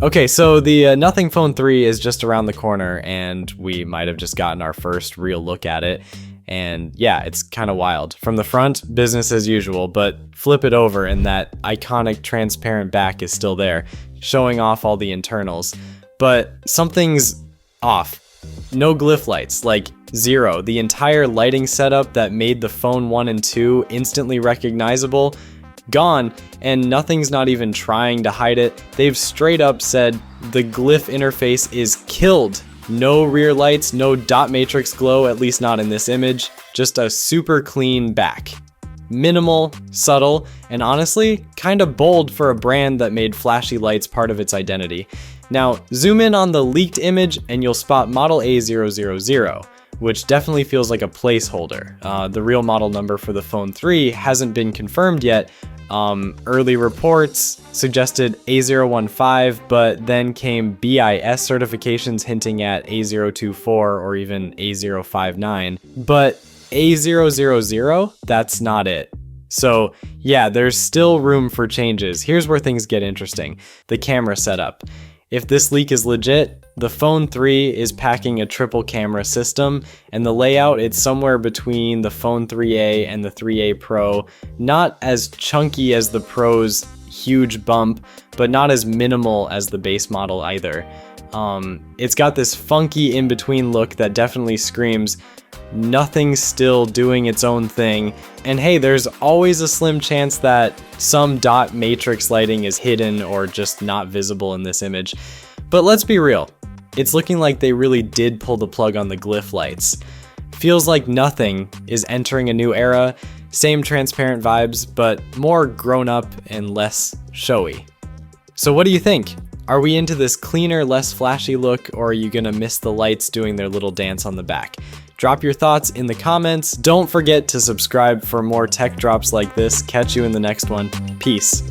Okay, so the Nothing Phone 3 is just around the corner, and we might have just gotten our first real look at it. And yeah, it's kind of wild. From the front, business as usual, but flip it over and that iconic transparent back is still there, showing off all the internals. But something's off. No glyph lights, like zero. The entire lighting setup that made the phone 1 and 2 instantly recognizable, gone, and nothing's not even trying to hide it. They've straight up said the Glyph interface is killed. No rear lights, no dot matrix glow, at least not in this image, just a super clean back. Minimal, subtle, and honestly, kind of bold for a brand that made flashy lights part of its identity. Now, zoom in on the leaked image and you'll spot model A000, which definitely feels like a placeholder. The real model number for the Phone 3 hasn't been confirmed yet. Early reports suggested A015, but then came BIS certifications hinting at A024 or even A059. But A000, that's not it. So yeah, there's still room for changes. Here's where things get interesting. The camera setup. If this leak is legit, the Phone 3 is packing a triple camera system, and the layout, it's somewhere between the Phone 3A and the 3A Pro. Not as chunky as the Pro's huge bump, but not as minimal as the base model either. It's got this funky in-between look that definitely screams, nothing's still doing its own thing. And hey, there's always a slim chance that some dot matrix lighting is hidden or just not visible in this image. But let's be real, it's looking like they really did pull the plug on the glyph lights. Feels like Nothing is entering a new era, same transparent vibes, but more grown up and less showy. So what do you think? Are we into this cleaner, less flashy look, or are you gonna miss the lights doing their little dance on the back? Drop your thoughts in the comments. Don't forget to subscribe for more tech drops like this. Catch you in the next one. Peace.